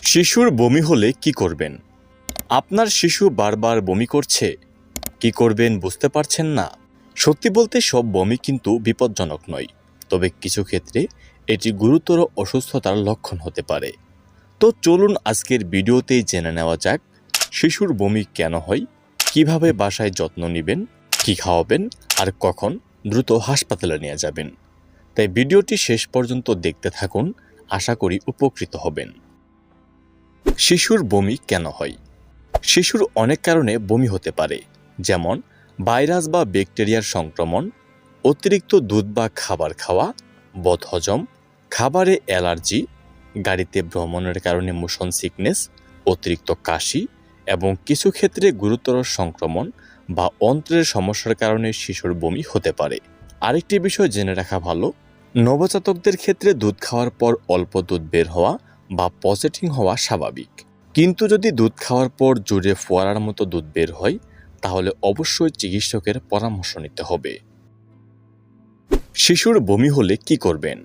শিশুর বমি হলে কি করবেন? আপনার শিশু বারবার বমি করছে, কি করবেন বুঝতে পারছেন না? সত্যি বলতে সব বমি কিন্তু বিপজ্জনক নয়, তবে কিছু ক্ষেত্রে এটি গুরুতর অসুস্থতার লক্ষণ হতে পারে। তো চলুন আজকের ভিডিওতেই জেনে নেওয়া যাক শিশুর বমি কেন হয়, কিভাবে বাসায় যত্ন নেবেন, কি খাওয়াবেন আর কখন দ্রুত হাসপাতালে নিয়ে যাবেন। তাই ভিডিওটি শেষ পর্যন্ত দেখতে থাকুন, আশা করি উপকৃত হবেন। শিশুর বমি কেন হয়? শিশুর অনেক কারণে বমি হতে পারে, যেমন ভাইরাস বা ব্যাকটেরিয়ার সংক্রমণ, অতিরিক্ত দুধ বা খাবার খাওয়া, বদহজম, খাবারে অ্যালার্জি, গাড়িতে ভ্রমণের কারণে মোশন সিকনেস, অতিরিক্ত কাশি এবং কিছু ক্ষেত্রে গুরুতর সংক্রমণ বা অন্ত্রের সমস্যার কারণে শিশুর বমি হতে পারে। আরেকটি বিষয় জেনে রাখা ভালো, নবজাতকদের ক্ষেত্রে দুধ খাওয়ার পর অল্প দুধ বের হওয়া বা পচেটিং হওয়া স্বাভাবিক, কিন্তু যদি দুধ খাওয়ার পর জোরে ফোয়ারার মতো দুধ বের হয় তাহলে অবশ্যই চিকিৎসকের পরামর্শ নিতে হবে। শিশুর বমি হলে কি করবেন?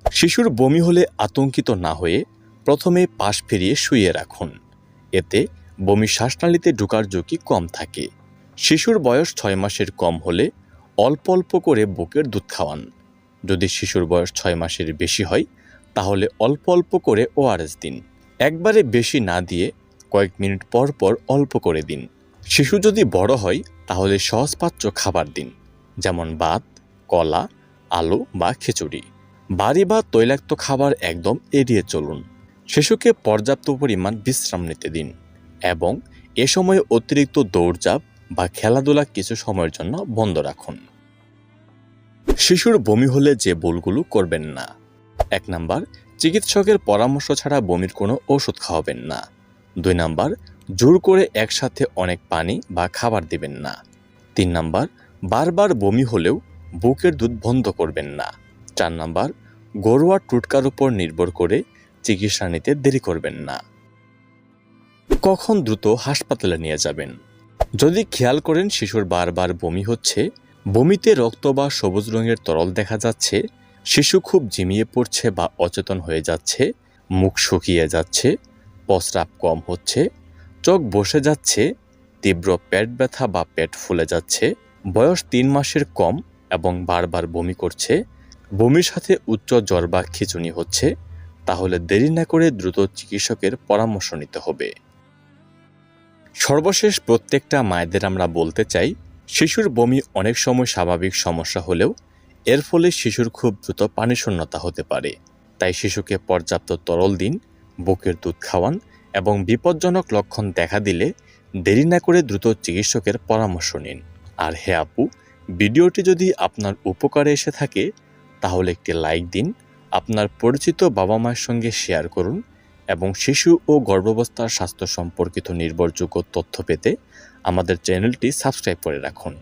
শিশুর বমি হলে আতঙ্কিত না হয়ে প্রথমে পাশ ফিরিয়ে শুইয়ে রাখুন, এতে বমি শ্বাসনালীতে ঢোকার ঝুঁকি কম থাকে। শিশুর বয়স 6 মাসের কম হলে অল্প অল্প করে বুকের দুধ খাওয়ান। যদি শিশুর বয়স 6 মাসের বেশি হয় তাহলে অল্প অল্প করে ওআরএস দিন। একবারে বেশি না দিয়ে কয়েক মিনিট পর পর অল্প করে দিন। শিশু যদি বড় হয় তাহলে সহজপাচ্য খাবার দিন, যেমন ভাত, কলা, আলু বা খিচুড়ি। ভারী বা তৈলাক্ত খাবার একদম এড়িয়ে চলুন। শিশুকে পর্যাপ্ত পরিমাণ বিশ্রাম নিতে দিন এবং এ সময় অতিরিক্ত দৌড়ঝাঁপ বা খেলাধুলা কিছু সময়ের জন্য বন্ধ রাখুন। শিশুর বমি হলে যে ভুলগুলো করবেন না: 1 নাম্বার, চিকিৎসকের পরামর্শ ছাড়া বমির কোনো ওষুধ খাওয়াবেন না। 2 নাম্বার, জোর করে একসাথে অনেক পানি বা খাবার দিবেন না। 3 নাম্বার, বারবার বমি হলেও বুকের দুধ বন্ধ করবেন না। 4 নাম্বার, ঘরোয়া টোটকার উপর নির্ভর করে চিকিৎসা নিতে দেরি করবেন না। কখন দ্রুত হাসপাতালে নিয়ে যাবেন? যদি খেয়াল করেন শিশুর বারবার বমি হচ্ছে, বমিতে রক্ত বা সবুজ রঙের তরল দেখা যাচ্ছে, শিশু খুব ঝিমিয়ে পড়ছে বা অচেতন হয়ে যাচ্ছে, মুখ শুকিয়ে যাচ্ছে, প্রস্রাব কম হচ্ছে, চোখ বসে যাচ্ছে, তীব্র পেট ব্যথা বা পেট ফুলে যাচ্ছে, বয়স 3 মাসের কম এবং বারবার বমি করছে, বমির সাথে উচ্চ জ্বর বা খিঁচুনি হচ্ছে, তাহলে দেরি না করে দ্রুত চিকিৎসকের পরামর্শ নিতে হবে। সর্বশেষ প্রত্যেকটা মায়েদের আমরা বলতে চাই, শিশুর বমি অনেক সময় স্বাভাবিক সমস্যা হলেও এর ফলে শিশুর খুব দ্রুত পানিশূন্যতা হতে পারে। তাই শিশুকে পর্যাপ্ত তরল দিন, বুকের দুধ খাওয়ান এবং বিপজ্জনক লক্ষণ দেখা দিলে দেরি না করে দ্রুত চিকিৎসকের পরামর্শ নিন। আর হ্যাঁ আপু, ভিডিওটি যদি আপনার উপকারে এসে থাকে তাহলে একটি লাইক দিন, আপনার পরিচিত বাবা মায়ের সঙ্গে শেয়ার করুন এবং শিশু ও গর্ভাবস্থার স্বাস্থ্য সম্পর্কিত নির্ভরযোগ্য তথ্য পেতে আমাদের চ্যানেলটি সাবস্ক্রাইব করে রাখুন।